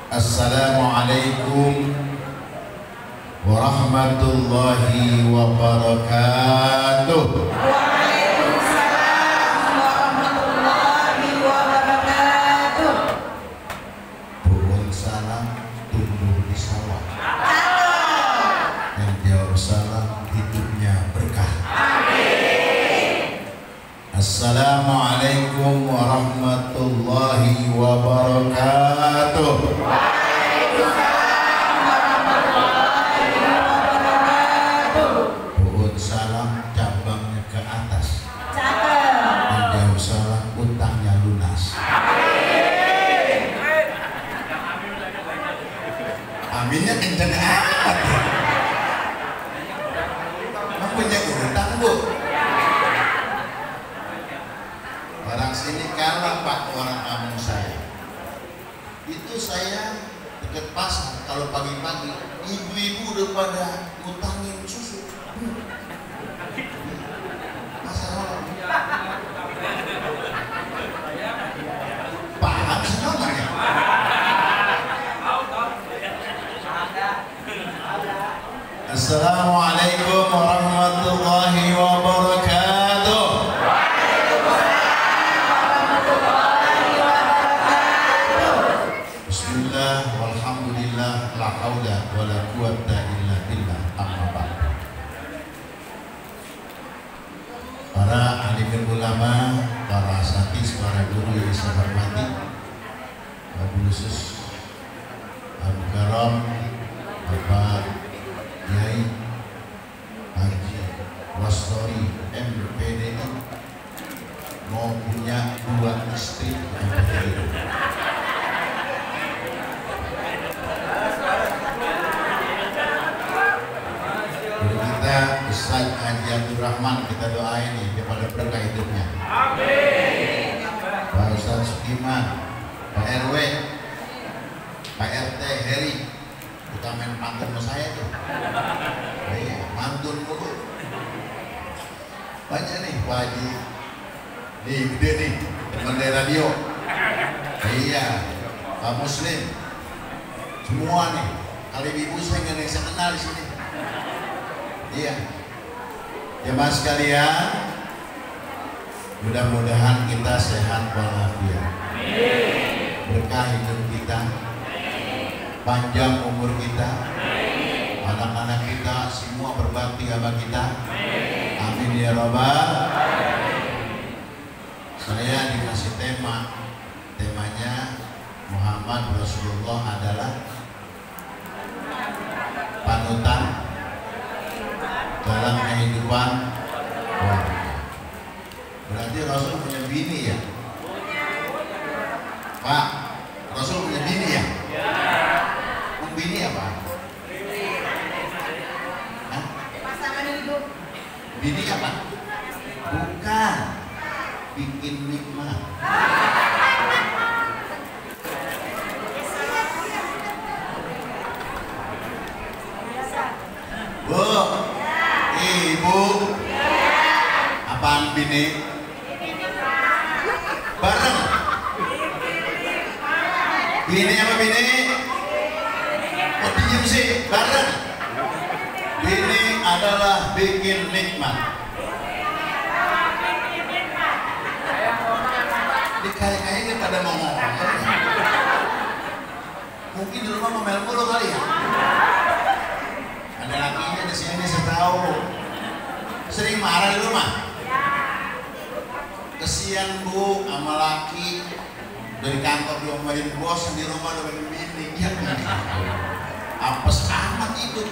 Assalamualaikum warahmatullahi wabarakatuh. Waalaikumsalam warahmatullahi wabarakatuh. Bukan salam tumbuh di sawah. Yang jawab salam hidupnya berkah. Amin. Assalamualaikum warahmatullahi wabarakatuh. Waalaikumsalam warahmatullahi wabarakatuh. Bukan salam cabangnya ke atas. Cakep. Yang jawab salam utangnya lunas. Aminnya kenceng amat ya. Emang punya utang bu? Orang sini kalah pak orang kampung saya. Itu saya dekat pasar kalau pagi-pagi ibu-ibu udah pada ngutangin susu. Pasar malam. Paham semua ya? Assalamualaikum warahmatullahi wabarakatuh. Bismillah walhamdulillah la haula wala quwata illa billah amma ba'd. Para alim ulama, para asatidz, para guru yang saya hormati, Wabil khusus Abu Karam, Bapak Yai Haji Wastori MPDI mau punya 2 istri yang berbeda. Guru kita Ustaz Haji Abdul Rahman kita doain nih dia pada berkah hidupnya. Amin. Pak Ustaz Sukiman, Pak RW, Pak RT Heri, kita main pantun sama saya tuh. Iya, mantun mulu. Banyak nih Pak Haji. Nih gede nih, teman dari radio. Iya, Pak Muslim. Semua nih. Kali ibu saya nggak ada yang saya kenal di sini. Iya. Jemaah sekalian, mudah-mudahan kita sehat walafiat. Berkah hidup kita, panjang umur kita, anak-anak kita semua berbakti sama kita. Amin ya Rabbal. Saya dikasih temanya Muhammad Rasulullah adalah panutan dalam kehidupan keluarga. Berarti Rasul punya bini ya? Pak, Rasul punya bini ya? Bini apa? Hah? Pasangan hidup. Bini apa? Bukan. Bikin nikmat. Bu, ibu, apaan bini? Bareng. Bini apa bini? Oh diem sih, bareng. Bini adalah bikin nikmat. Kayaknya pada mau ngomong. Mungkin di rumah ngomel mulu kali ya. Ada lakinya di sini saya tahu. Sering marah di rumah. Kesian bu sama laki dari kantor diomelin bos, di rumah diomelin bini. Ya apes amat itu.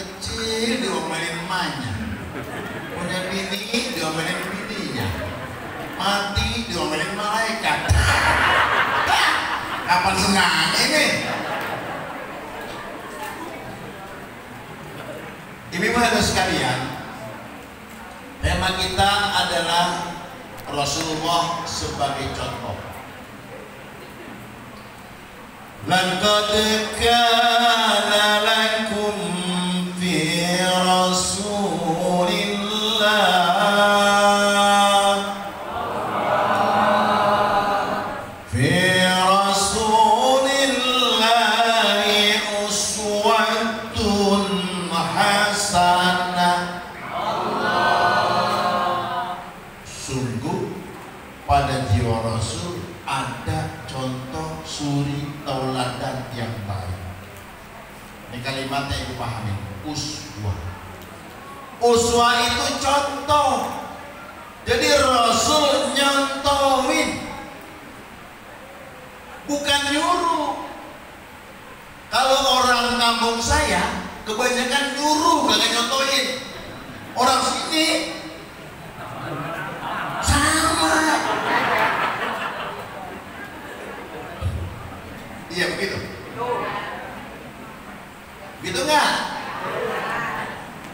Kecil diomelin emaknya, punya bini diomelin bininya, mati diomelin malaikat. Kapan senang ini? Ibu-ibu hadirin sekalian, tema kita adalah Rasulullah sebagai contoh. Laqad kana lakum fi Rasulillah في رسول pada jiwa Rasul ada contoh suri tauladan yang baik. Ini kalimatnya ibu pahami, uswah. Uswah itu contoh. Jadi Rasul nyontohin, bukan nyuruh. Kalau orang kampung saya kebanyakan nyuruh, kagak nyontohin. Orang sini sama. Iya begitu. Gitu nggak?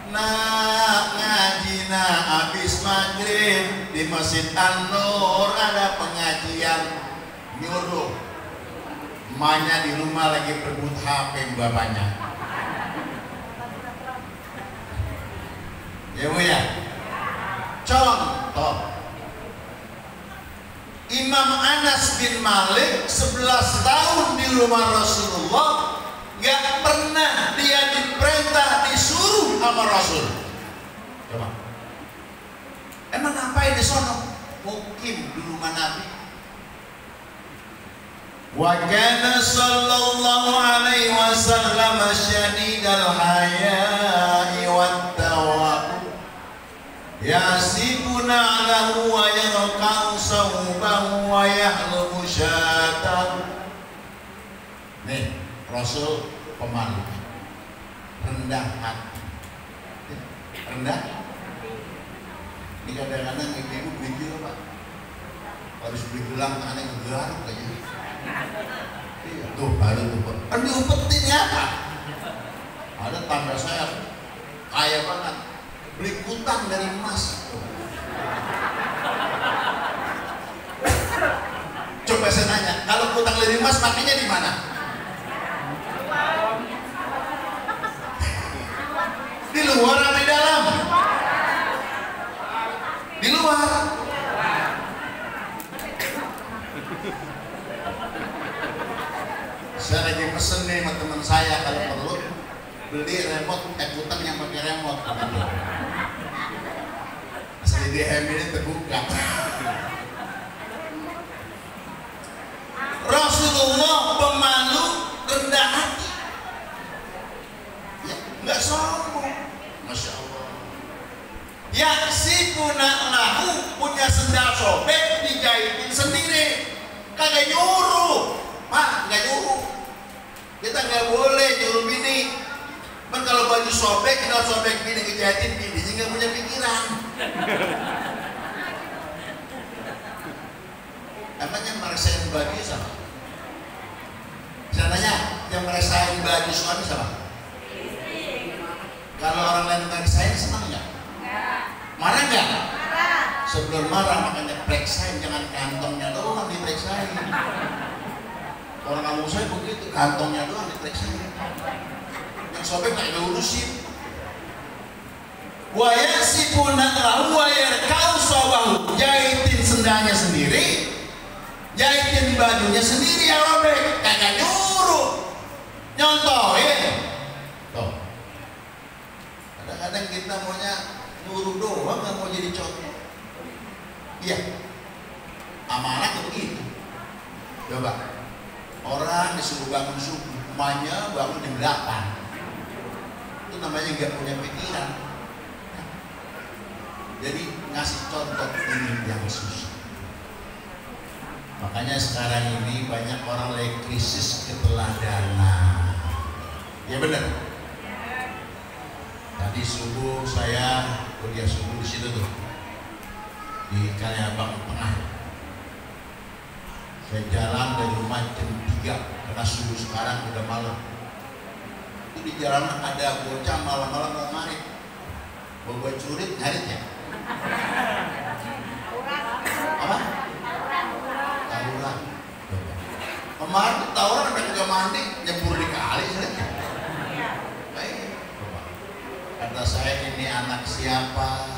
Nah ngaji habis maghrib di Masjid An-Nur ada pengajian, nyuruh. Emaknya di rumah lagi berebut HP bapaknya. Ya Bu ya. Contoh, Imam Anas bin Malik 11 tahun di rumah Rasulullah, gak pernah dia diperintah disuruh sama Rasul. Coba, emang ngapain di sono? Mukim di rumah Nabi. Wa kana sallallahu alaihi wasallam syadidal haya'i wat tawakkul yasibuna lahu wa yanqa'u sawbahu wa yahlubu syatan. Nih, Rasul pemalu, rendah hati. Rendah? Ini kadang-kadang ibu beli juga Pak, harus beli gelang aneh ngegaruk kayaknya. Iya, tuh baru tuh Pak, kan diumpetin apa? Ada tanda saya kaya banget, beli kutang dari emas. Coba saya nanya, kalau kutang dari emas makanya di mana? Di luar atau di dalam? Di luar. Saya lagi pesen nih sama teman saya, kalau perlu beli remote kutang yang pakai remote. Asli DM ini terbuka. Rasulullah pemalu, rendah hati, ya, nggak sombong. Masya Allah. Ya si lahu, punya sendal sobek dijahitin sendiri, kagak nyuruh. Pak, nggak nyuruh. Kita nggak boleh nyuruh bini. Kan kalau baju sobek, kita sobek bini, ngejahitin bini, nggak punya pikiran. Emangnya merasain baju sama? Saya tanya, yang merasain baju suami sama? Kalau orang lain merasain, senang nggak? Marah nggak? Sebelum marah makanya periksain, jangan kantongnya doang diperiksain. Orang kamu saya begitu, kantongnya doang diperiksain. Yang sobek nggak diurusin. Wa yasifuna lahu wa yarkau sawahu, jahitin sendalnya sendiri, jahitin bajunya sendiri yang robek, kagak nyuruh, nyontohin. Tuh, kadang-kadang kita maunya nyuruh doang, nggak mau jadi contoh. Iya, amanah begitu. Coba, orang disuruh bangun subuh, emaknya bangun jam 8. Itu namanya nggak punya pikiran. Jadi ngasih contoh ini yang susah. Makanya sekarang ini banyak orang lagi krisis keteladanan. Ya benar. Tadi subuh saya kuliah subuh di situ tuh, di Kaliabang Tengah. Saya jalan dari rumah jam 3 karena subuh sekarang udah malam. Itu di jalan ada bocah malam-malam mau ngarit, bawa curit ngarit ya. Apa? Tawuran. Kemarin tawuran ada juga mandi, nyebur di kali saja. Baik. Kata saya, ini anak siapa?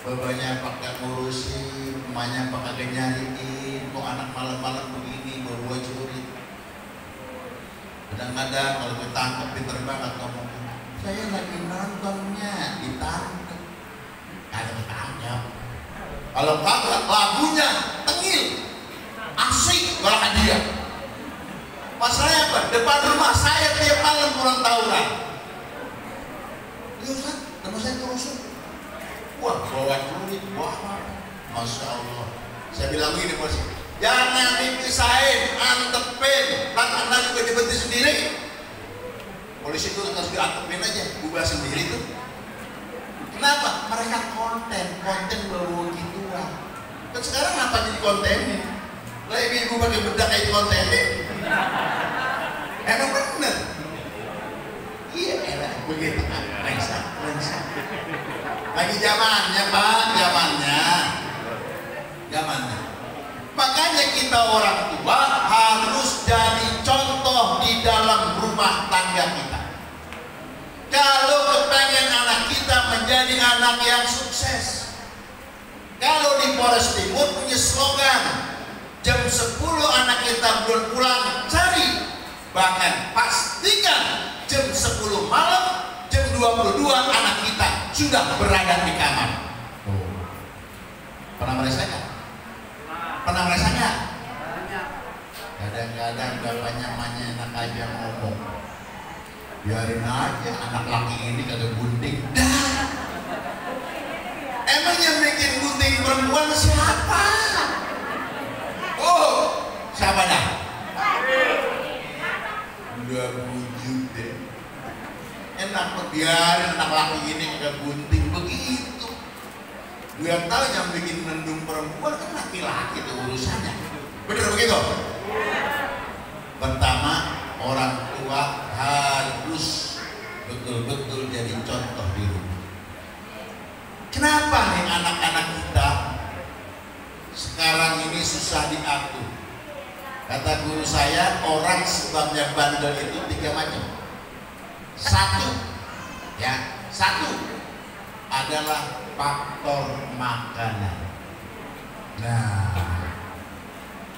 Bapaknya pakai ngurusin, emaknya pakai nyariin, kok anak malam-malam begini bawa curit. Kadang-kadang kalau ditangkap pinter banget ngomong, saya lagi nontonnya, ditangkap. Kagak ditangkap. Kalau kagak lagunya tengil, asik malah dia. Masalahnya apa? Depan rumah saya tiap malam kurang tawuran. Iya Ustaz, nama saya terus. Wah, bawa duit, wah, Masya Allah. Saya bilang gini bos, jangan dipisahin, antepin, anak juga dibenci sendiri. Polisi itu harus diantepin aja, ubah sendiri tuh. Kenapa? Mereka konten bawa gituan. Kan sekarang apa jadi kontennya? Lah ibu pakai bedak kayak kontennya. Emang bener? Iya, enak begitu. Lensa. Lagi zamannya Pak, zamannya. Makanya kita orang tua harus jadi contoh di dalam rumah tangga kita. Kalau kepengen anak kita menjadi anak yang sukses. Kalau di Polres Timur punya slogan, jam 10 anak kita belum pulang, cari. Bahkan pastikan jam 10 malam, jam 22 anak kita sudah berada di kamar. Pernah merasakan? Kadang-kadang bapaknya emaknya enak aja ngomong. Biarin aja anak laki ini kagak gunting. Dah. Emang yang bikin gunting perempuan siapa? Oh, siapa dah? Udah bujuk deh. Enak biarin anak laki ini kagak gunting begitu. Biar tahu yang bikin mendung perempuan kan laki-laki itu urusannya. Bener begitu? Pertama, orang tua harus betul-betul jadi contoh di rumah. Kenapa nih anak-anak kita sekarang ini susah diatur? Kata guru saya, orang sebabnya bandel itu 3 macam. Satu adalah faktor makanan. Nah,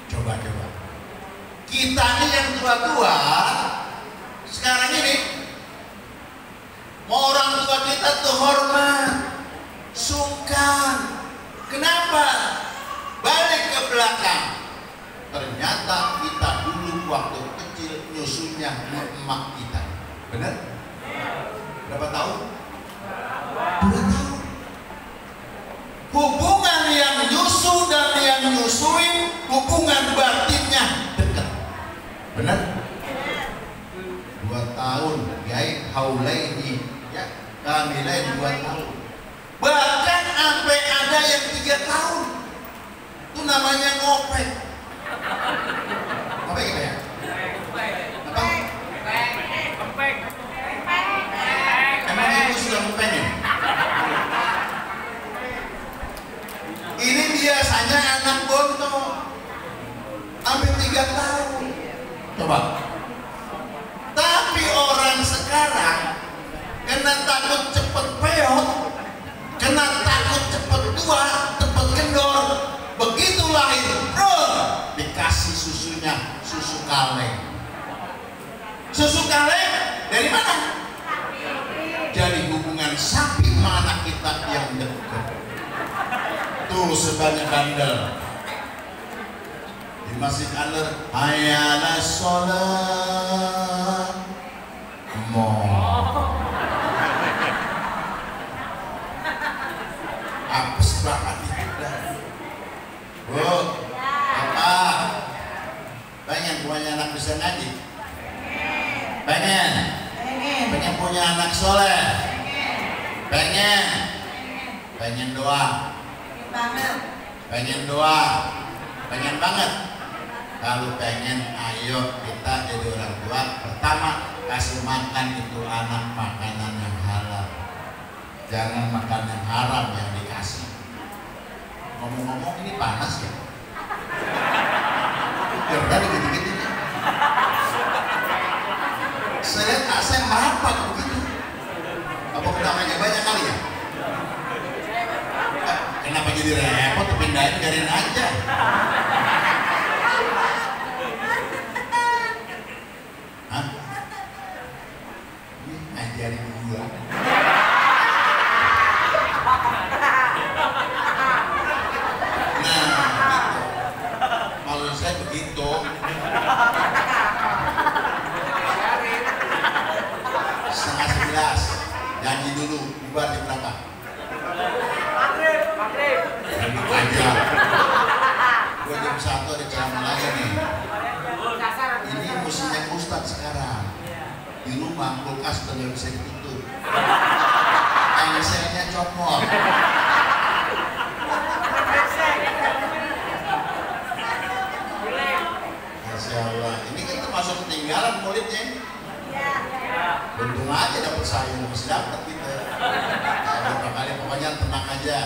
coba kita nih yang tua-tua sekarang ini mau orang tua kita tuh hormat, sungkan. Kenapa? Balik ke belakang, ternyata kita dulu waktu kecil nyusunya emak kita. Benar? Berapa tahun? 2 tahun. Hubungan yang nyusu dan yang nyusuin, hubungan batinnya dekat. Benar? 2 tahun, yai haulaini, ya, kamilain 2 tahun. Bahkan sampai ada yang 3 tahun. Itu namanya ngopek. Ngopek apa ya? Apa? Ngopek. Emang ibu sudah ngopeknya? Ini biasanya anak bontot sampai 3 tahun. Coba. Tapi orang sekarang kena takut cepet peot, kena takut cepet tua, cepet kendor. Begitu lahir, dikasih susunya, susu kaleng. Susu kaleng dari mana? Jadi hubungan sapi sama anak kita yang dekat. Tuh sebanyak bandel di masjid Anur, hayya sholat, apes banget itu. Bu, apa? Pengen punya anak bisa ngaji? Pengen punya anak soleh? Pengen doa? Pengen banget. Kalau pengen, ayo kita jadi orang tua. Pertama, kasih makan itu anak makanan yang halal. Jangan makan yang haram yang dikasih. Ngomong-ngomong ini panas ya? Jangan gitu-gitu. Saya lihat AC merapat begitu. Apa udahannya banyak kali ya? Kenapa jadi repot? Pindahin, biarin aja. Hah? Ini ngajarin gua. nggak bisa ditutup. Engselnya copot. Masya Allah, ini kan termasuk ketinggalan kulitnya. Untung aja dapat sayur, masih dapat gitu. Beberapa kali pokoknya tenang aja.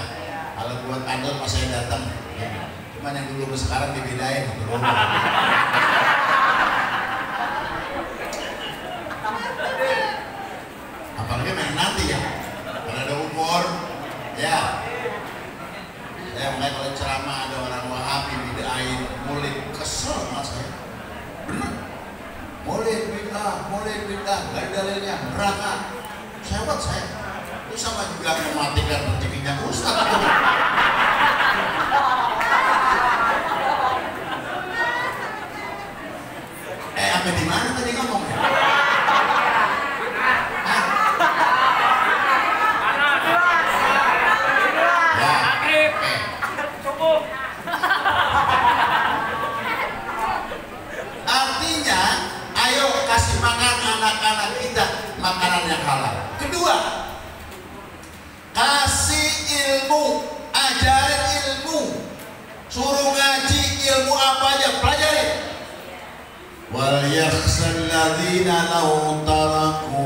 Kalau buat kantor pas saya datang, cuman yang dulu ke sekarang dibedain gitu. Apalagi main nanti ya, kalau ada umur, ya. Saya mulai kalau ceramah ada orang Wahabi bidain, murid kesel mas saya. Bener, murid bid'ah, nggak ada dalilnya, neraka. Sahabat saya, itu sama juga mematikan rezekinya Ustaz. Sampai di mana tadi ngomongnya? Artinya, ayo kasih makan anak-anak kita makanan yang halal. Kedua, kasih ilmu, ajarin ilmu, suruh ngaji ilmu apa aja, pelajari. Wal yakhshal ladzina law taraku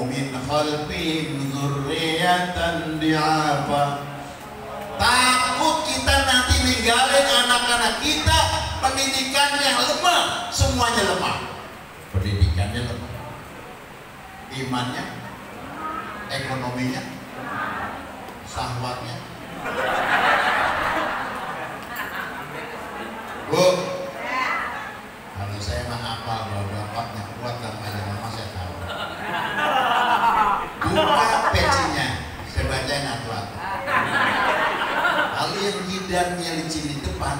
min khalfihim dzurriyyatan di'afa. Takut kita nanti ninggalin anak-anak kita pendidikannya lemah, semuanya lemah. Pendidikannya lemah, imannya, ekonominya, syahwatnya. Bu, kalau saya mah hafal bahwa bapaknya kuat dan ada mama saya tahu. Buka pecinya, saya bacain atu-atu. Kalau yang hidangnya licin di depan,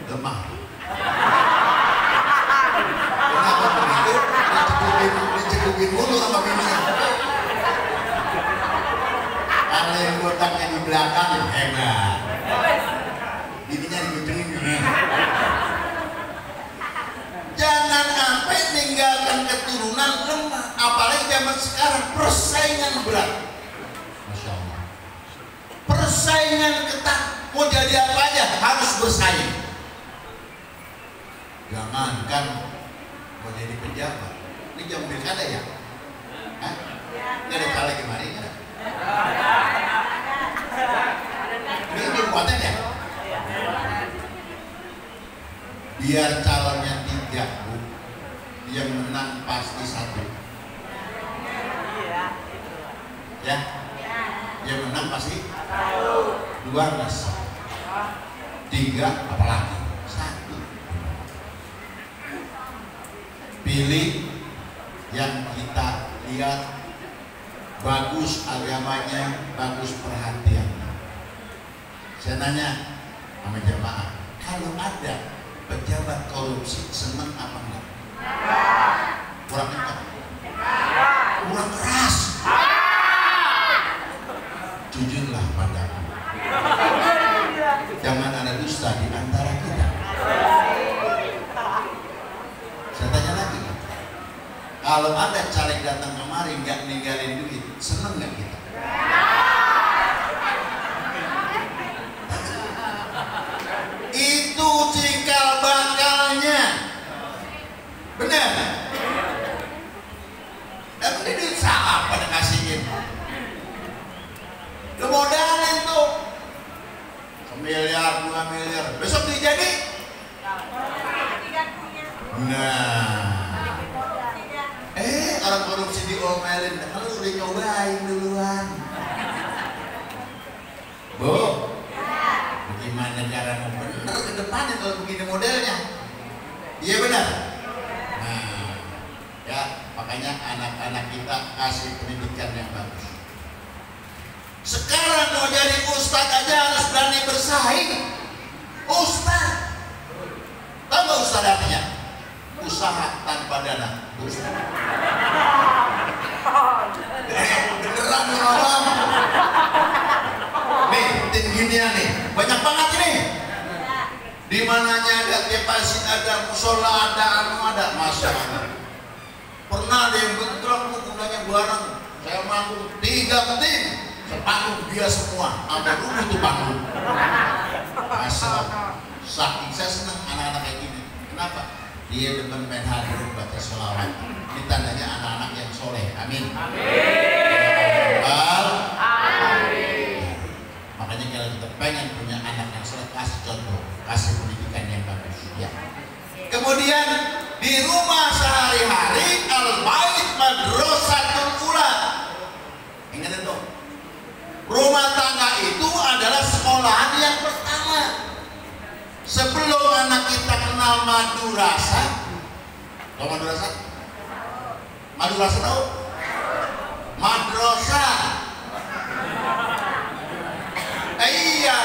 lemah. Kenapa begitu? Dicekupin mulu sama bininya. Kalau yang botaknya di belakang, hebat. Bininya dikucengin. Jangan sampai meninggalkan keturunan lemah. Apalagi zaman sekarang persaingan berat. Masya Allah. Persaingan ketat. Mau jadi apa aja harus bersaing. Jangankan mau jadi pejabat. Ini jam pilkada ya? Hah? Nggak ada kalah kemarin ya? Ini buatan ya? Biar calonnya 3, Bu, yang menang pasti 1. Ya? Yang menang pasti 2 plus 3 apalagi 1. Pilih yang kita lihat bagus agamanya, bagus perhatiannya. Saya nanya sama jemaah, kalau ada pejabat korupsi senang apa enggak? Kurang ketat, kurang keras. Jujurlah padaku, jangan ada dusta di antara kita. Saya tanya lagi, kalau ada caleg datang kemari nggak ninggalin duit, seneng nggak kita? Itu cikal bakalnya, benar? Tapi ini duit salah pada kasihin. Lu modalin tuh 1 miliar, 2 miliar, besok dijadi. Nah, orang korupsi diomelin, kalau udah nyobain duluan. Bu, bagaimana cara mau bener ke depannya kalau begini modelnya? Iya benar. Nah, ya makanya anak-anak kita kasih pendidikan yang bagus. Sekarang mau jadi ustaz aja harus berani bersaing. Ustaz, tahu nggak ustaz artinya? Usaha tanpa dana. Ustaz. Beneran ngomong. Nih, tim ginian nih, banyak banget ini. Di mananya ada kepasin, ada musola, ada anu, ada masyarakat. Pernah ada yang bentrok penggunanya bareng. Saya manggung 3 tim, sepanggung dia semua, sampai rubuh tuh panggung. Asal saking saya senang anak-anak kayak gini. Kenapa? Dia depan main hadir baca sholawat. Ini tandanya anak-anak yang soleh. Amin. Amin. Makanya kalau kita pengen punya anak yang soleh, kasih contoh, kasih pendidikan yang bagus. Ya. Kemudian di rumah sehari-hari al-bait madrasatul ula. Ingat itu. Rumah tangga itu adalah sekolahan yang pertama. Sebelum anak kita kenal madu rasa, tahu madu rasa? Madu rasa tahu? Madrasah. Iya,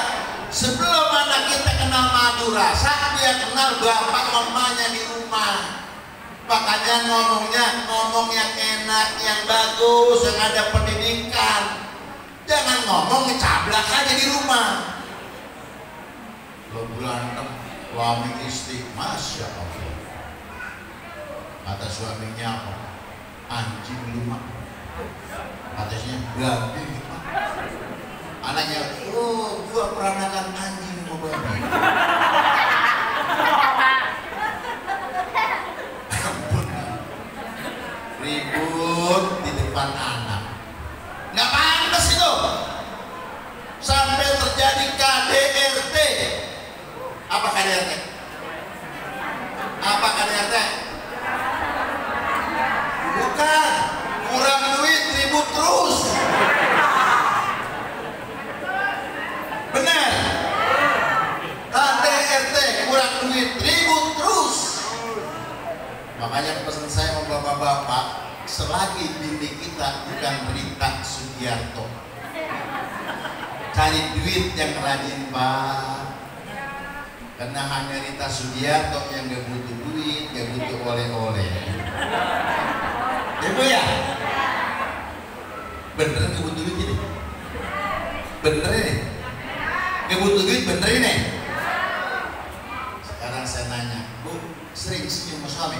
sebelum anak kita kenal madu rasa, dia kenal bapak mamanya di rumah. Makanya ngomong yang enak, yang bagus, yang ada pendidikan. Jangan ngomong ngecablak aja di rumah. Lo berantem suami istri, masya Allah. Kata suaminya apa? Anjing lu mah. Katanya babi. Anaknya, oh gua peranakan anjing mau babi. Ribut di depan anak. Nggak pantas itu. Sampai terjadi KDRT. Apa KDRT? Apa KDRT? Bukan. Kurang duit ribut terus. Benar. KDRT kurang duit ribut terus. Makanya pesan saya sama bapak-bapak, selagi bini kita bukan Rita Sugiarto, cari duit yang rajin pak. Karena hanya Rita Sugiarto yang gak butuh duit, gak butuh oleh-oleh. Ya bu ya? Bener gak butuh duit ini? Bener ini? Gak butuh duit bener ini? Sekarang saya nanya, bu sering senyum sama suami?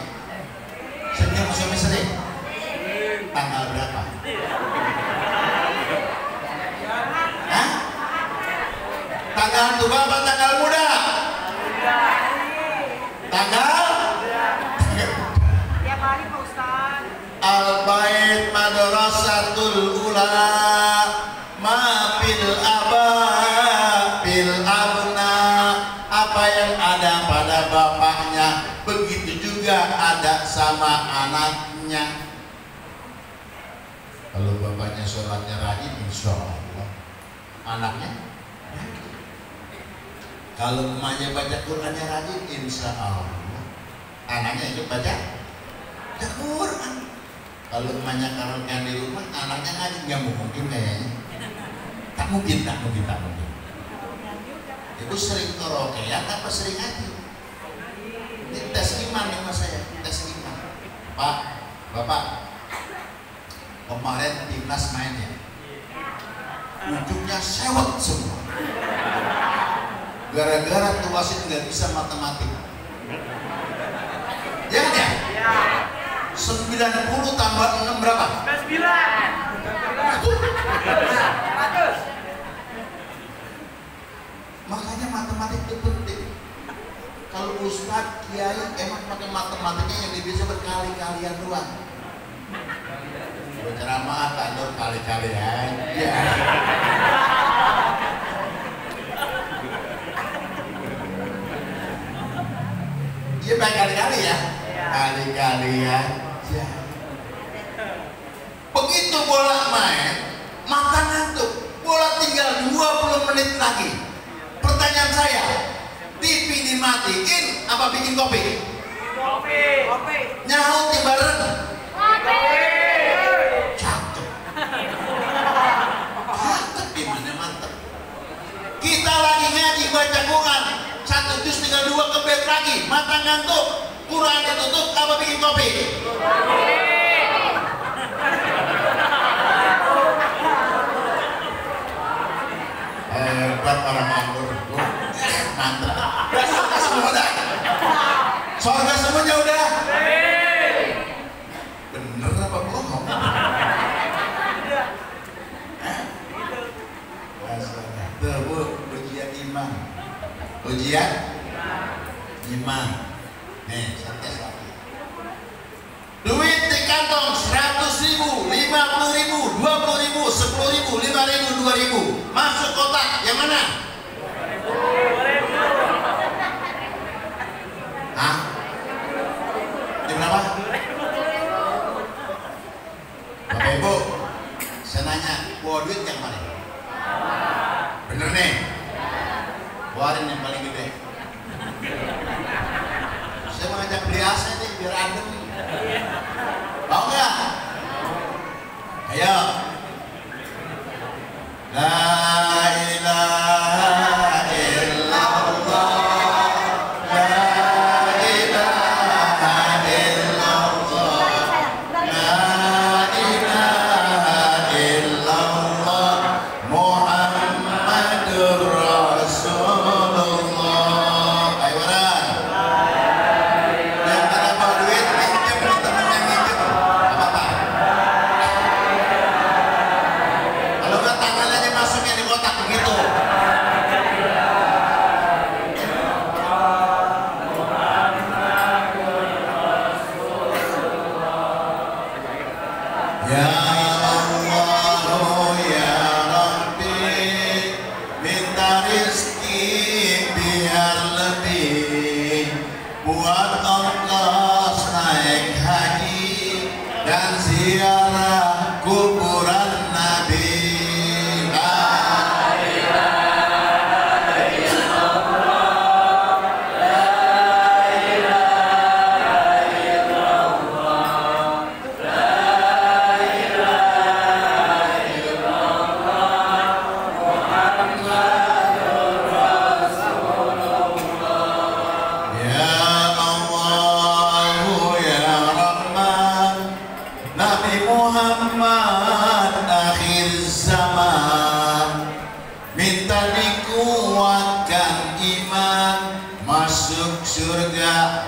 Senyum sama suami sering? Tanggal berapa? Hah? Tanggal tua apa tanggal muda? Tanggal? Tiap hari Pak Ustaz. Al-bait madrasatul ula ma fil aba fil abna. Apa yang ada pada bapaknya begitu juga ada sama anaknya. Kalau bapaknya sholatnya rajin, insya Allah anaknya rajin. Kalau emaknya baca Qurannya rajin, insya Allah anaknya ikut baca Quran. Kalau emaknya karaokean di rumah, anaknya ngaji, nggak mungkin kayaknya. Tak mungkin. Ibu sering karaokean apa sering ngaji? Ini tes iman nih mas saya, tes iman. Pak, bapak, kemarin timnas main ya, ujungnya sewot semua. Gara-gara tuh wasit nggak bisa matematik. Ya kan ya? 90 tambah 6 berapa? 9. Makanya matematik itu penting. Kalau ustadz, kiai emang pakai matematiknya yang bisa berkali-kalian doang. Berceramah kantor kali-kali aja. Iya berkali-kali ya. Kali-kali aja. Begitu bola main, mata ngantuk. Bola tinggal 20 menit lagi. Pertanyaan saya, TV dimatiin apa bikin kopi? Kopi. Nyaut di bareng. Kopi. Cakep. Cakep imannya mantep. Kita lagi ngaji baca Quran, 1 juz tinggal 2 ke bed lagi, mata ngantuk. Quran ditutup apa bikin kopi? Hebat orang nganggur. Mantap. Surga semua udah. Surga semuanya udah. Ujian 5. Nih, saya tes lagi. Duit di kantong 100.000, 50.000, 20.000, 10.000, 5.000, 2.000. Masuk kotak yang mana? Hah? Ini berapa? Bapak Ibu, saya nanya, bawa duit yang mana? Bener nih? Keluarin yang paling gede. Saya mau ngajak beli AC nih, biar adem nih. Mau nggak? Ayo. La ilaha illallah.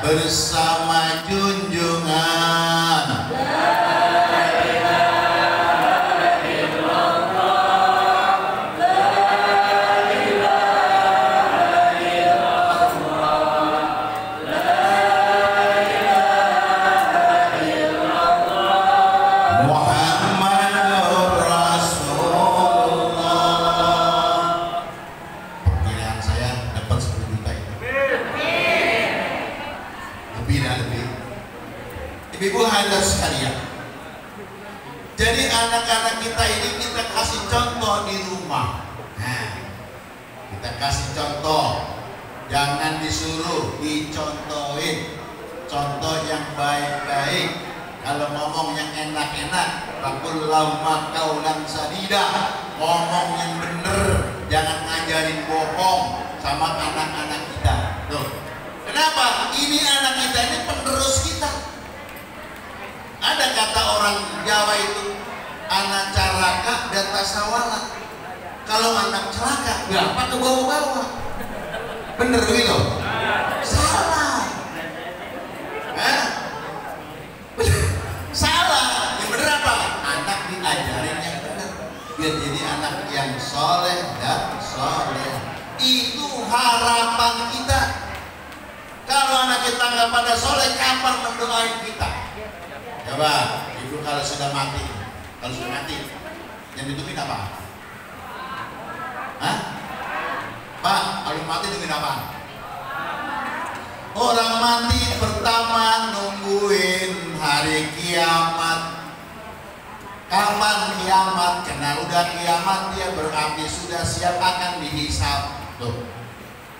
Bersama junjungan. Muhammadur Rasulullah. Pilihan saya dapat 10 juta itu. Lebih. Ibu hadirin sekalian. Jadi anak-anak kita ini kita kasih contoh di rumah. Nah, kita kasih contoh. Jangan disuruh, dicontohin. Contoh yang baik-baik. Kalau ngomong yang enak-enak, qul lahum qaulan sadida. Ngomong yang bener, jangan ngajarin bohong sama anak-anak kita. Tuh. Kenapa? Ini anak kita ini penerus kita. Ada kata orang Jawa itu, anak caraka dan tasawala. Kalau anak celaka, berapa ke bawah-bawah? Bener begitu? Salah. Salah. Yang bener apa? Anak diajarin yang benar. Biar jadi anak yang soleh dan soleh. Itu harapan kita. Kalau anak kita nggak pada soleh, kapan mendoain kita? Coba, ibu kalau sudah mati, yang ditungguin apa? Hah? Pak, kalau mati ditungguin apa? Orang mati pertama nungguin hari kiamat. Kapan kiamat? Karena udah kiamat dia berarti sudah siap akan dihisab. Tuh.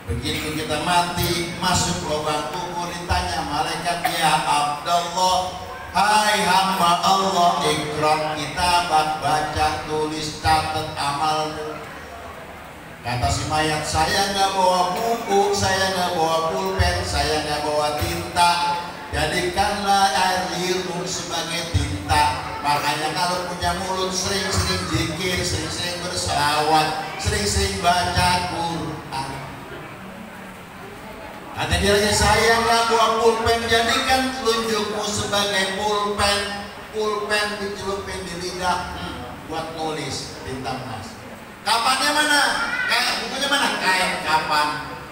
Begitu kita mati, masuk lubang kubur, ditanya malaikat, ya Abdullah, hai hamba Allah, ikram kitabak, baca, tulis, catat amalmu. Kata si mayat, saya nggak bawa buku, saya nggak bawa pulpen, saya nggak bawa tinta. Jadikanlah air liurmu sebagai tinta. Makanya kalau punya mulut sering-sering zikir, sering-sering berselawat, sering-sring baca Quran. Ada dia lagi, saya nggak bawa pulpen, jadikan telunjukmu sebagai pulpen. Pulpen dicelupin di lidah, buat nulis tinta emas. Kapannya mana? Kayak bukunya mana? Kain kapan.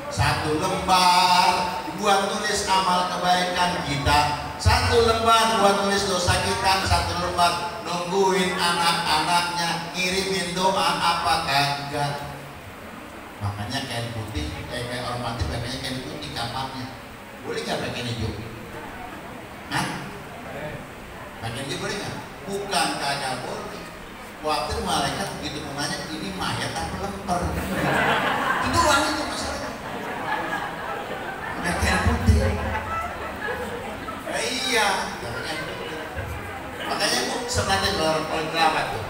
1 lembar buat tulis amal kebaikan kita, 1 lembar buat tulis dosa kita, 1 lembar nungguin anak-anaknya ngirimin doa apa kagak. Makanya kain putih, kayak orang mati pakainya kain putih kamarnya. Boleh nggak pakai hijau? Hah? Pakai hijau boleh nggak? Bukan kagak boleh. Khawatir malaikat begitu mau nanya ini mayat apa lemper. Itu doang itu masalahnya. Udah kain putih. Iya. Makanya bu sebenarnya orang paling kelawat tuh.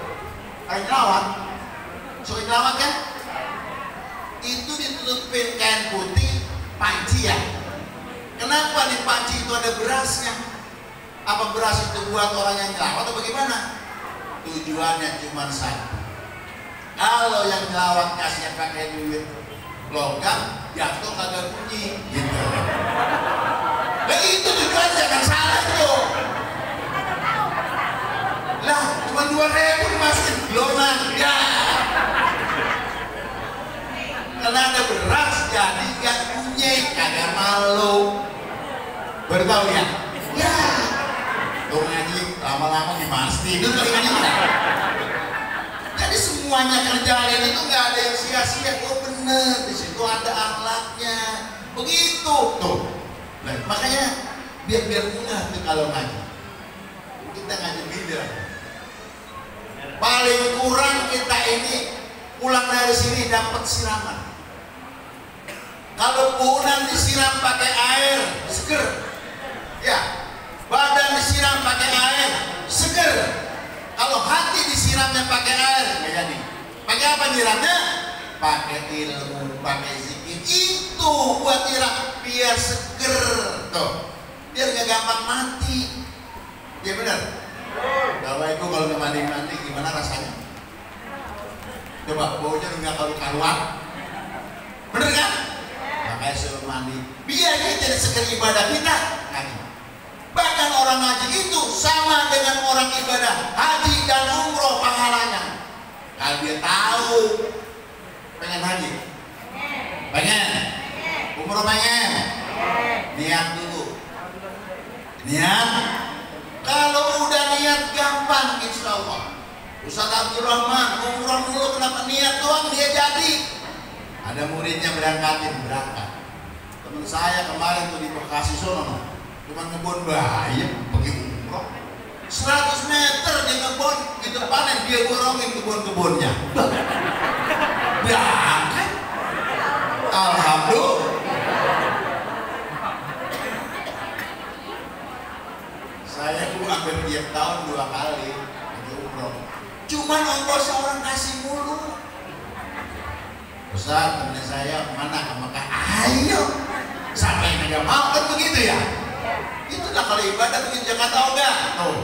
Paling kelawat. Soal kelawat kan? Itu ditutupin kain putih panci ya. Kenapa di panci itu ada berasnya? Apa beras itu buat orang yang nyelawat atau bagaimana? Tujuannya cuma satu. Kalau yang nyelawat kasihnya pakai duit logam, jatuh kagak bunyi gitu. Nah itu tujuannya, jangan salah tuh. Lah cuma 2.000 dimasukin gelombang ya. Karena ada beras jadi gak bunyi, kagak malu. Bertahu ya? Ya. Tuh ngaji lama-lama gimana tidur kali ngaji ya? Jadi semuanya kerjaan itu nggak ada yang sia-sia. Oh bener, di situ ada akhlaknya. Begitu tuh. Nah, makanya biar mudah tuh kalau ngaji. Kita ngaji beda. Paling kurang kita ini pulang dari sini dapat siraman. Kalau pulang disiram pakai air seger, ya. Badan disiram pakai air seger. Kalau hati disiramnya pakai air, nggak jadi. Pakai apa nyiramnya? Pakai ilmu, pakai zikir. Itu buat nyiram biar seger, tuh. Biar nggak gampang mati. Ya benar. Bapak Ibu kalau nggak mandi gimana rasanya? Coba baunya nggak karu-karuan. Bener kan? Makanya suruh mandi. Biar kita jadi seger ibadah kita. Ngaji. Bahkan orang ngaji itu sama dengan orang ibadah haji dan umroh pahalanya. Kalau dia tahu pengen haji, pengen umroh, pengen niat dulu. Niat. Kalau udah niat gampang insya Allah. Ustaz Abdurrahman umroh dulu, kenapa niat doang dia jadi? Ada muridnya berangkat. Teman saya kemarin tuh di Bekasi sono, cuma ngebon bayam pergi umroh 100 meter di kebun di depannya dia borongin kebun-kebunnya. Berangkat. Alhamdulillah. Saya hampir tiap tahun 2 kali pergi umroh. Cuman ongkos orang kasih mulu. Ustaz, teman saya mana ke Mekah? Ayo. Sampai nggak mau kan begitu ya? Itulah kalau ibadah begitu, jangan tahu nggak? Tuh.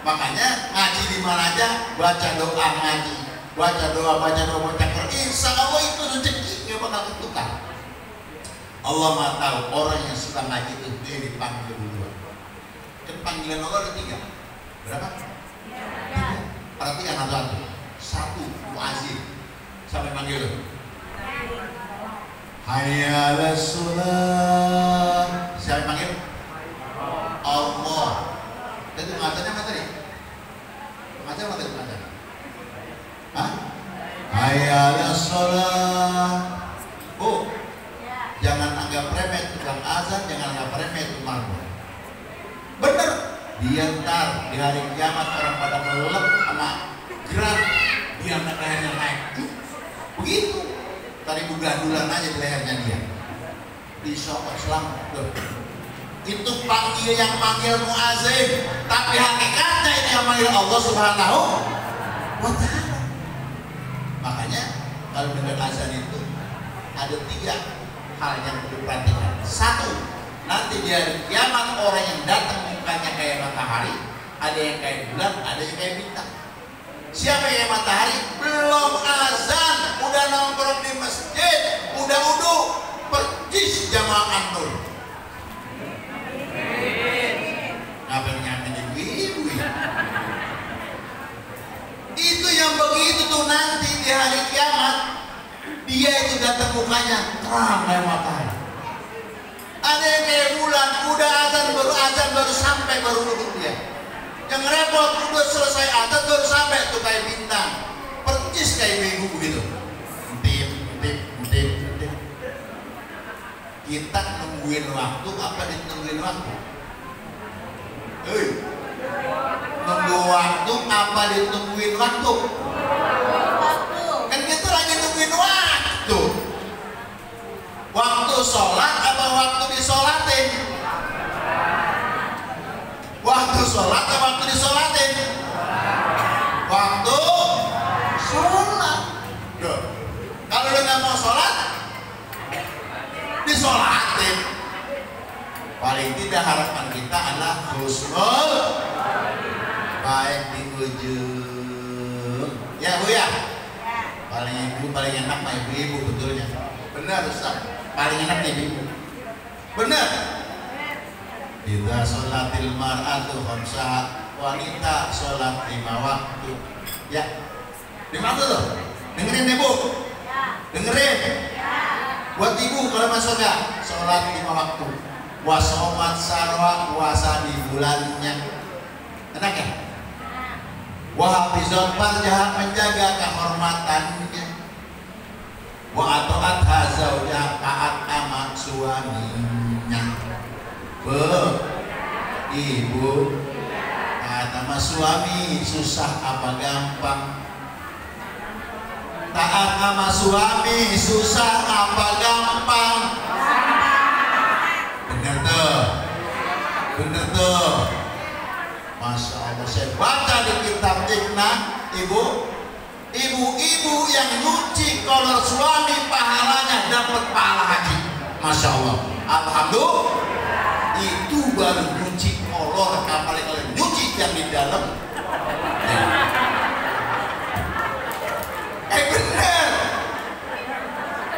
Makanya ngaji di mana aja, baca doa ngaji, baca doa insya Allah itu rezeki nggak bakal ketukar. Allah mah tahu orang yang suka ngaji itu dia dipanggil duluan. Kan panggilan Allah ada 3. Berapa? 3. Perhatikan satu-satu. 1 muazzin sampai panggil. Hayya 'alas shalah. Siapa panggil? Allah. Itu ngajanya apa tadi? Ngajar apa tadi ngajar? Hah? Hayya 'alas shalah. Bu, jangan anggap remeh tukang azan, jangan anggap remeh itu marbot. Bener. Dia ntar di hari kiamat orang pada melelep sama gerak, dia lehernya naik. Begitu. Tadi bugadulan aja di lehernya dia. Insya Allah selamat. Itu panggil yang panggil muazzin, tapi hakikatnya ini yang panggil Allah Subhanahu wa Ta'ala. Makanya kalau dengar azan itu ada 3 hal yang perlu diperhatikan. 1, nanti di hari kiamat orang yang datang mukanya kayak matahari, ada yang kayak bulan, ada yang kayak bintang. Siapa yang matahari? Belum azan, udah nongkrong di masjid, udah wudu, percis jamaah antur. Ngapain nyanyi ibu ya? Itu yang begitu tuh nanti di hari kiamat, dia itu datang mukanya terang kayak matahari. Ada yang kayak bulan, udah azan baru sampai baru duduk dia. Yang repot udah selesai azan baru sampai tuh kayak bintang, percis kayak ibu begitu. Tip. Kita nungguin waktu apa ditungguin waktu? Nunggu waktu apa ditungguin waktu? Kan kita lagi nungguin waktu. Waktu sholat apa waktu disolatin? Waktu sholat apa waktu disolatin? Waktu sholat. Kalau udah nggak mau sholat, disolatin. Paling tidak harapan kita adalah husnul baik di ujung. Ya Bu ya. Paling enak mah ibu-ibu betulnya. Benar Ustaz. Paling enak ibu. Benar. Idza sholatil mar'atu khamsa, wanita sholat 5 waktu. Ya. 5 waktu loh. Dengerin Ibu. Dengerin. Buat ibu kalau masuk ya, sholat 5 waktu. Wasomat sarwa, puasa di bulannya. Enak ya? Wahafizat farjah, menjaga kehormatannya. Wa atoat hazauja, taat sama suaminya. Ibu taat sama suami susah apa gampang? Taat sama suami susah apa gampang? Bener tuh. Masya Allah, saya baca di kitab Iqna, ibu-ibu yang nyuci kolor suami pahalanya dapat pahala haji. Masya Allah, alhamdulillah. Itu baru nyuci kolor, apalagi kalau nyuci yang di dalam. Bener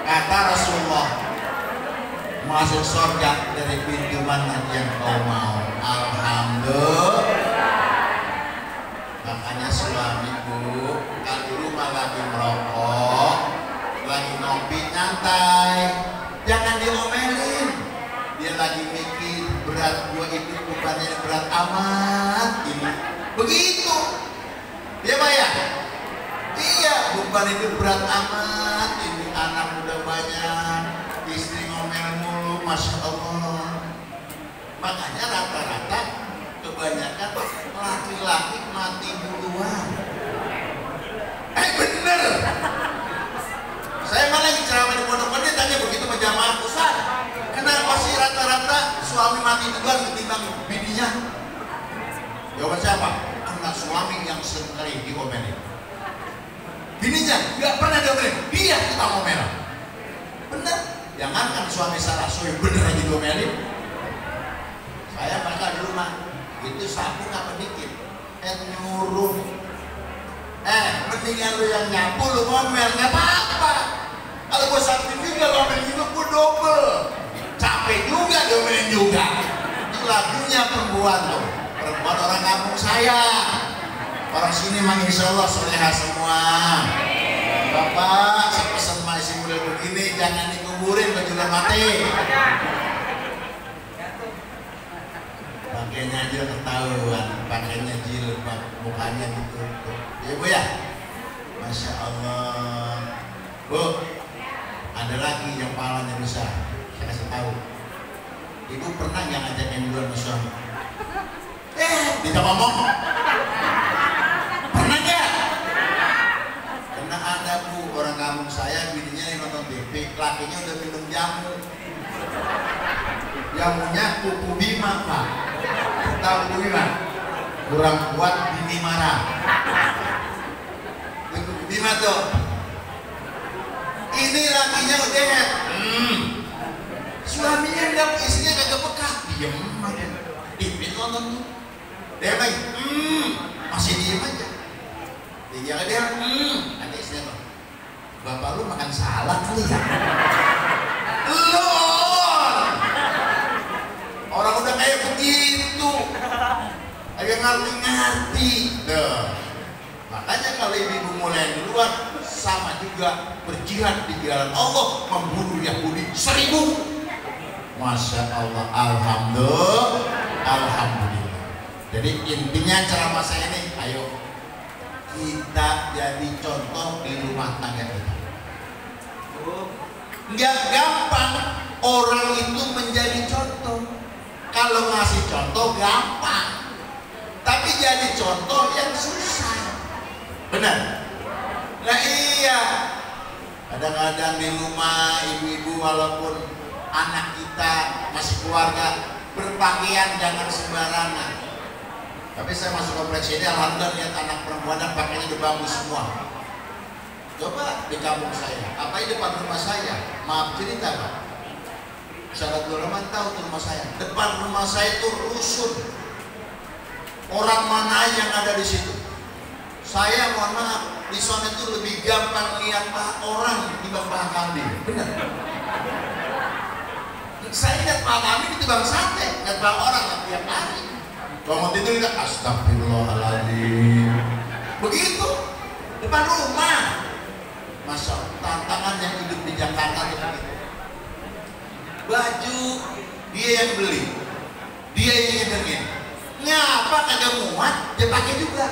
kata Rasulullah, masuk surga dari pintu mana yang kau mau. Alhamdulillah. Makanya suamiku kalau di rumah lagi merokok, lagi ngopi nyantai, jangan diomelin. Dia lagi mikir berat gua itu bukannya berat amat ini. Begitu. Dia bayar. Iya, beban itu berat amat. Ini anak udah banyak, istri ngomel mulu, masya Allah. Makanya rata-rata kebanyakan laki-laki mati duluan. Bener. Saya malah lagi ceramah di pondok dia tanya begitu sama jamaah pusat. Kenapa sih rata-rata suami mati duluan ketimbang bininya? Jawaban siapa? Anak suami yang sering diomelin. Bininya nggak pernah diomelin, dia kita ngomel. Bener. Jangankan suami salah, suami bener aja diomelin. Saya baca di rumah, itu sapu apa dikit, nyuruh. Mendingan lu yang nyapu, lu ngomel, nggak apa-apa. Kalau gue sakit juga ngomel juga, gue double. Capek juga diomelin juga. Itu lagunya perempuan tuh, perempuan orang kampung saya. Orang sini mah insya Allah soleha semua. Bapak, saya pesan masih muda begini, jangan dikuburin berjualan mati. Pakainya aja ketahuan, pakainya jilbab, mukanya ditutup. Ya Bu ya, masya Allah. Bu, ada lagi yang palanya besar. Saya kasih tahu. Ibu pernah nggak ngajak enduan sama suami? Bisa ngomong. Pernah nggak? Karena ada Bu, orang kampung saya, bininya yang nonton TV, lakinya udah minum jamu. Jamunya kuku Bima Pak. Tahu kuku Bima? Kurang kuat bini marah. Kuku Bima tuh. Ini lakinya udah suaminya udah istrinya kagak peka, diem aja. TV nonton tuh. Dia lagi, masih diem aja. Dia dia, ada istrinya tuh. Bapak lu makan salad kali ya? Orang udah kayak begitu, agak ngerti-ngerti. Makanya kalau ibu mulai duluan, sama juga berjihad di jalan Allah, membunuh Yahudi 1000. Masya Allah, alhamdulillah. Jadi intinya ceramah saya ini, ayo kita jadi contoh di rumah tangga kita. Nggak gampang orang itu menjadi contoh. Kalau ngasih contoh gampang, tapi jadi contoh yang susah. Benar? Nah iya, kadang-kadang di rumah ibu-ibu walaupun anak kita masih keluarga berpakaian jangan sembarangan. Tapi saya masuk kompleks ini alhamdulillah lihat anak perempuan dan pakaiannya udah bagus semua. Coba di kampung saya, apa di depan rumah saya? Maaf cerita Pak. Sahabat Rahman tahu tuh rumah saya. Depan rumah saya itu rusun. Orang mana yang ada di situ? Saya mohon maaf, di sana itu lebih gampang lihat orang dibanding paha kambing. Benar? Saya lihat paha kambing dibanding sate, lihat paha orang yang tiap hari. Kalau mau tidur kita astagfirullahaladzim. Begitu depan rumah. Masa tantangan yang hidup di Jakarta itu begitu. Baju dia yang beli, dia yang ngedengin. Ngapa kagak muat, dia pakai juga.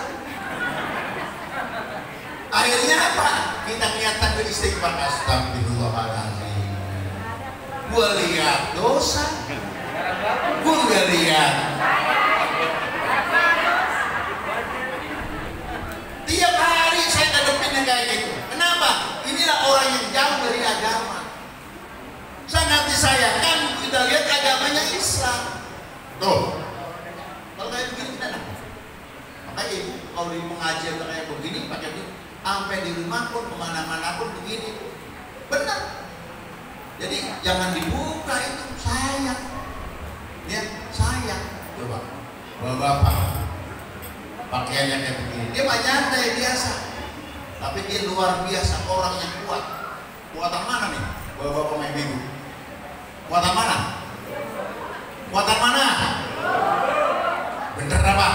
Akhirnya apa? Kita kelihatan beristighfar, astagfirullahaladzim. Gua lihat dosa, gua nggak lihat. Tiap hari saya ngadepinnya kayak gitu. Kenapa? Inilah orang yang jauh dari agama. Sangat disayangkan kita lihat agamanya Islam. Tuh, kalau kayak begini kita enak. Makanya ibu kalau di pengajian kayak begini pakai begini, sampai di rumah pun kemana-mana pun begini. Benar. Jadi jangan dibuka itu, sayang. Ya, sayang. Coba, bapak pakaiannya kayak begini, dia mah nyantai biasa, tapi dia luar biasa orang yang kuat. Kuatan mana nih? Bapak main ibu. Kuatan mana? Kuatan mana? Bener apa?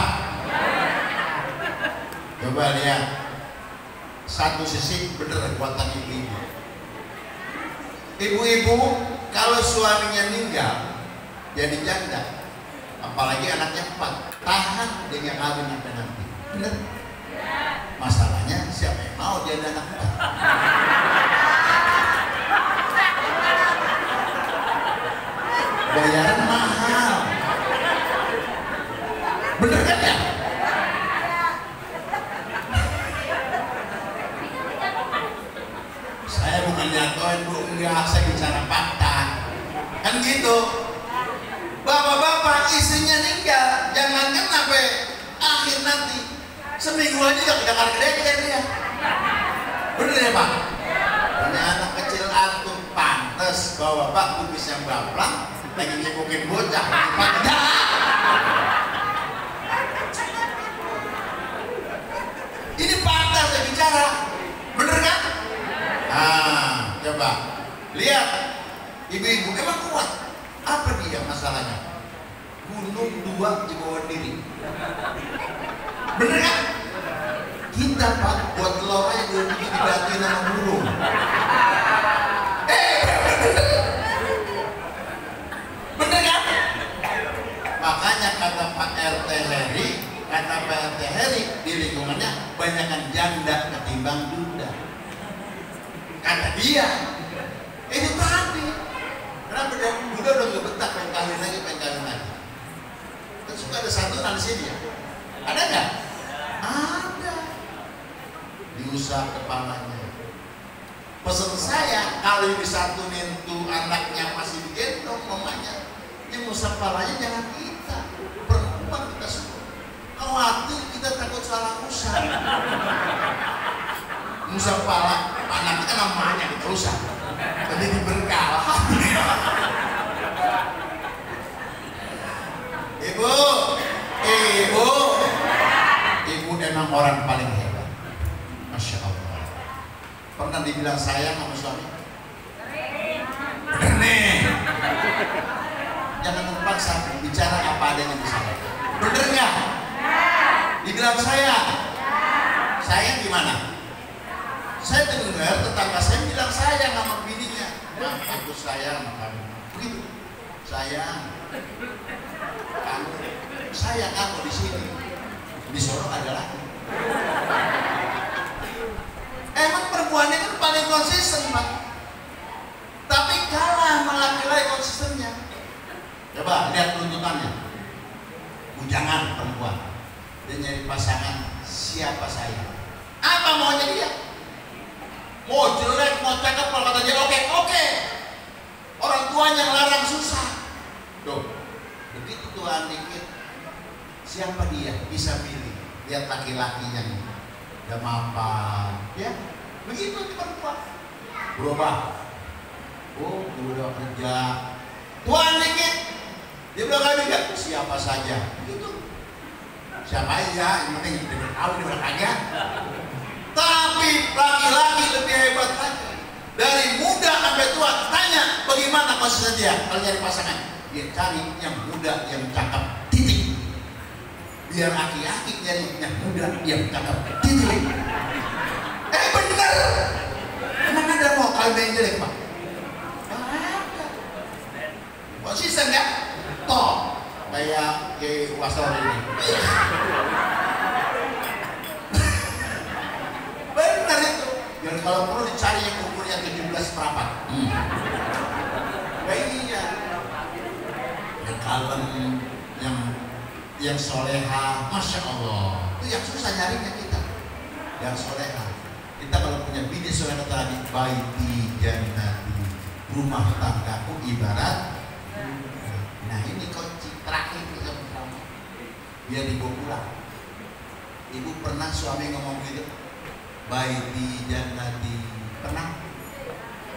Coba lihat. Satu sisi bener kuatan ibu-ibu. Ibu-ibu kalau suaminya meninggal jadi janda, apalagi anaknya 4, tahan dengan kawin sampai nanti. Bener? Masalahnya siapa yang mau jadi anak 4? Bayaran mahal. Bener kan ya? Saya bukan jatuhin Bu, enggak, saya bicara fakta. Kan gitu. Bapak-bapak istrinya meninggal, jangankan sampai akhir nanti, seminggu aja udah gede dia. Bener ya Pak? Punya anak kecil antum pantes bawa bapak kubis yang baplang lagi nyebukin bocah. Ini fakta saya bicara. Bener kan? Ah, coba lihat ibu-ibu emang kuat. Apa dia masalahnya? Gunung 2 di bawah diri. Bener kan? Kita Pak buat telur aja belum dibatin sama burung. Bener kan? Makanya kata Pak RT Heri di lingkungannya banyakkan janda ketimbang duda. Kata dia itu tadi. Kenapa duda udah gak betah pengen kawin lagi. Kan suka ada santunan di sini ya. Ada nggak? Ada. Diusap kepalanya. Pesan saya kalau disantunin tuh anaknya masih digendong mamanya, yang usap kepalanya jangan kita. Perempuan kita semua. Khawatir kita takut salah usap. Usap kepala anaknya kan namanya kita usap. Jadi diberkah. Ibu memang orang paling hebat. Masya Allah. Pernah dibilang sayang sama suami? Bener nih. Jangan terpaksa bicara apa adanya di sana. Bener nggak? Dibilang sayang. Sayang gimana? Saya dengar tetangga saya bilang sayang sama bininya. Aku sayang sama kamu. Begitu. sayang, kamu di sini, di Solo ada lagi. Emang perempuan itu paling konsisten, Pak. Tapi kalah laki-laki konsistennya. Coba lihat tuntutannya. Bujangan perempuan, dia nyari pasangan siapa saya. Apa maunya dia? Mau jelek, mau cakep, kalau kata dia oke. Orang tuanya larang susah. Tuh, begitu Tuhan dikit, siapa dia? Bisa pilih. Lihat laki-lakinya nih, udah mapan, ya. Begitu di perempuan. Berubah. Oh, dia udah kerja. Tuhan dikit, dia bilang lagi enggak? Siapa saja. Begitu. Siapa aja, yang penting dia tahu dia udah kagak. Tapi laki-laki lebih hebat lagi. Dari muda sampai tua, tanya bagaimana konsisten dia kalau cari pasangan. Dia cari yang muda, yang cakep, titik. Biar aki-aki nyari yang muda, yang cakep, titik. Bener. Emang ada mau kawin yang jelek, Pak? Konsisten ya? Toh, kayak Wasor ini. Bener itu. Dan kalau perlu dicari yang umurnya 17 iya. Yang kalem, yang soleha, Masya Allah. Itu yang susah nyarinya kita. Yang soleha. Kita kalau punya bini soleha tadi, baiti jannati, rumah tanggaku ibarat. Nah ini kunci terakhir kita bersama. Biar dibawa pulang. Ibu pernah suami ngomong gitu? Baiti jannati.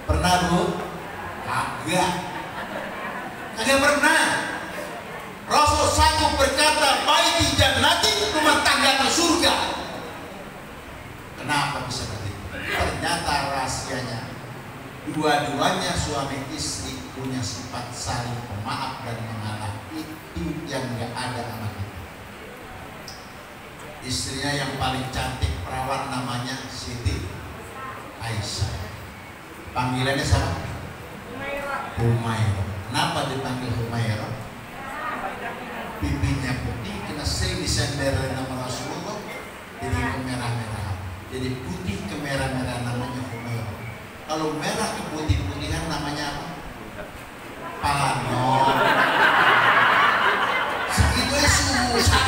Pernah Bu? Kagak pernah. Rasul satu berkata baiti jannati, rumah tangga ke surga. Kenapa bisa begitu? Ternyata rahasianya dua-duanya suami istri punya sifat saling pemaaf dan mengalah. Itu yang gak ada sama kita. Istrinya yang paling cantik perawan namanya Siti Aisyah. Panggilannya siapa? Humairah. Kenapa dipanggil Humairah? Pipinya putih, kena sering disenderin nama Rasulullah, jadi kemerah-merahan. Jadi putih kemerah-merahan namanya Humairah. Kalau merah ke putih-putihan namanya apa? Panon. Segitu susah.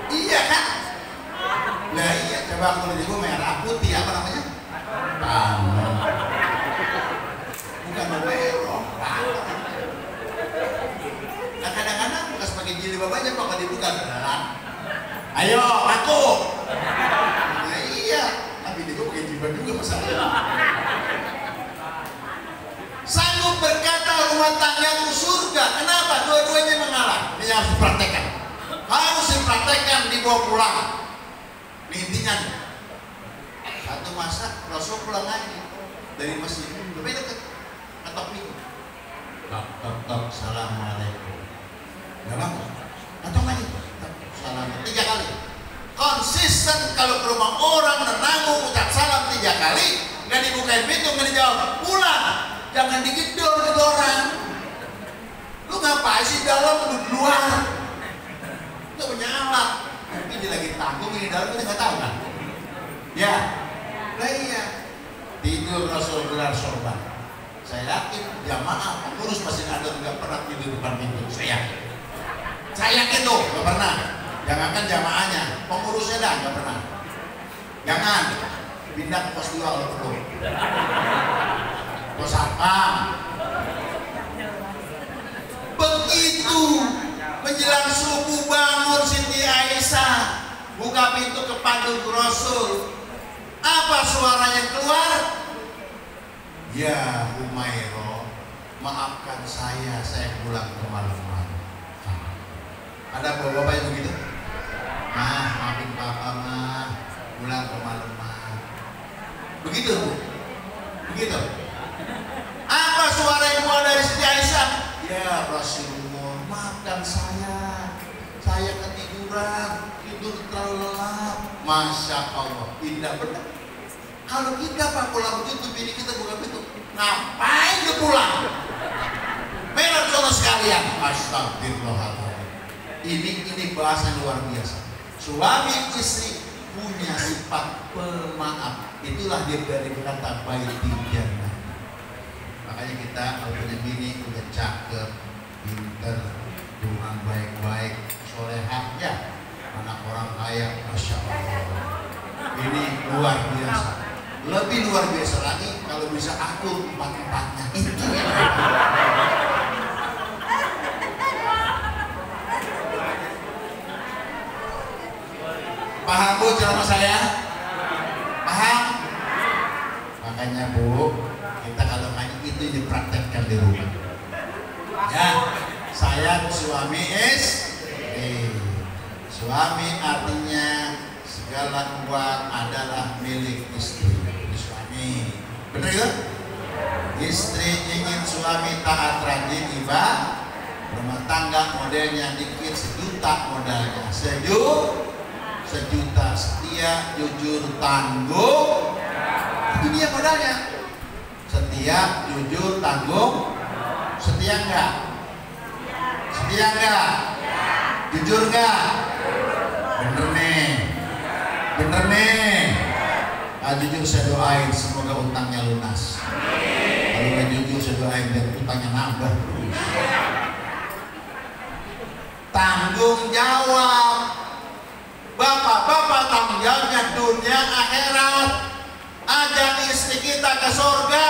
Iya kan? Nah iya, coba kalau di gua merah putih apa namanya? Panon. Bukan merah. Nah kadang-kadang bekas pakai jilbab aja kok kalau dibuka beneran. Ayo aku. Nah iya, tapi dia pakai jilbab juga masalahnya. Sanggup berkata rumah tanggaku surga. Kenapa? Dua-duanya mengalah. Ini harus dipraktekkan. Harus dipraktekkan, dibawa pulang. Ini intinya. Satu masa Rasul pulang lagi dari masjid. Lebih dekat. Ketok pintu. Tok, assalamualaikum. Dalam ketok lagi. Salam 3 kali. Konsisten kalau ke rumah orang menanggung ucap salam 3 kali, nggak dibukain pintu, nggak dijawab, pulang. Jangan digedor ke orang. Lu ngapain sih dalam, lu di luar? Lu punya alat. Ini lagi tanggung, ini dalam kita nggak tahu kan? Ya, lah iya. Tidur Rasul gelar sorban. Saya yakin jamaah pengurus masih ada nggak pernah tidur depan pintu. Saya yakin tuh nggak pernah. Jangankan jamaahnya, pengurusnya dah nggak pernah. Jangan pindah ke pos 2 kalau perlu. Pos apa? Begitu menjelang subuh bangun Siti Aisyah, buka pintu ke pandu Rasul. Apa suaranya keluar? Ya Humairah, maafkan saya pulang kemalaman. Ada bapak-bapak yang begitu? Maafin papa mah, pulang kemalaman. Begitu Bu? Begitu? Apa suara yang keluar dari Siti Aisyah? Ya Rasulullah, maafkan saya ketiduran, tidur terlalu lelap. Masya Allah, indah benar. Kalau kita Pak pulang begitu, bini kita buka pintu, ngapain dia pulang? Merah saudara sekalian, astagfirullahaladzim. Ini bahasa luar biasa. Suami istri punya sifat pemaaf. Itulah dia dari kata baiti jannah. Makanya kita kalau punya bini udah cakep, pinter, hubungan baik-baik, solehah ya, anak orang kaya, masya Allah. Ini luar biasa. Lebih luar biasa lagi kalau bisa akur empat-empatnya itu. Paham Bu ceramah saya? Paham? Makanya Bu, kita kalau main itu dipraktekkan di rumah. Ya, saya suami istri. Suami artinya segala uang adalah milik istri. Suami, benar ya? Istri ingin suami taat rajin ibadah, rumah tangga modelnya dikit 1 juta modalnya, 1 juta setia, jujur, tanggung. Itu dia modalnya. Setia, jujur, tanggung. Setia enggak? Setia enggak? Jujur enggak? Bener nih. Bener nih. Jujur saya doain semoga utangnya lunas. Kalau nggak jujur saya doain dan utangnya nambah terus. Tanggung jawab. Bapak-bapak tanggung jawabnya dunia akhirat. Ajak istri kita ke surga.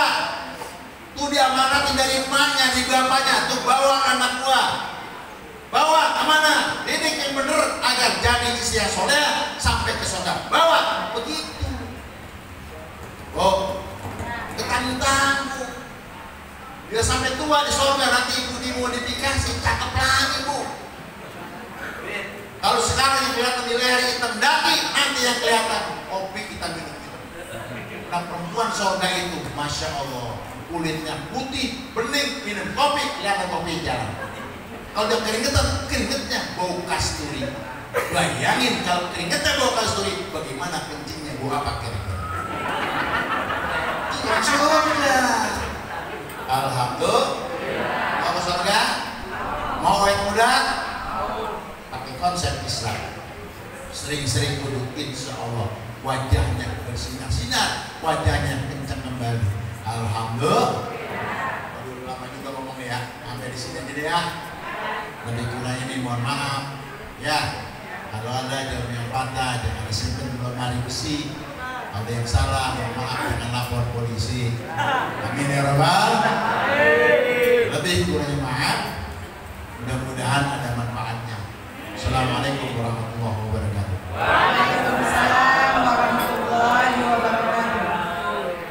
Tuh diamanatin dari emaknya, di bapaknya. Tuh bawa anak buah. Bawa kemana? Didik yang bener agar jadi istri yang soleh sampai ke surga. Bawa begitu. Oh, ketanggung-tanggung. Dia sampai tua di surga nanti ibu dimodifikasi, cakep lagi Bu. Kalau sekarang yang kelihatan di leher hitam daki, nanti yang kelihatan kopi kita minum. Nah perempuan surga itu, masya Allah, kulitnya putih, bening, minum kopi, kelihatan kopi jalan. Kalau dia keringetan, keringetnya bau kasturi. Bayangin kalau keringetnya bau kasturi, bagaimana kencingnya bau apa kira-kira? Surga. Alhamdulillah. Mau ke surga? Mau yang muda? Pakai konsep Islam. Sering-sering duduk, insya Allah wajahnya bersinar-sinar, wajahnya kencang kembali. Alhamdulillah. Aduh lama juga ngomong ya. Sampai di sini aja deh ya. Lebih kurang ini mohon maaf. Ya. Kalau ada jarum yang patah, jangan disimpan di lemari besi. Ada yang salah, mohon maaf, jangan lapor polisi. Amin ya rabbal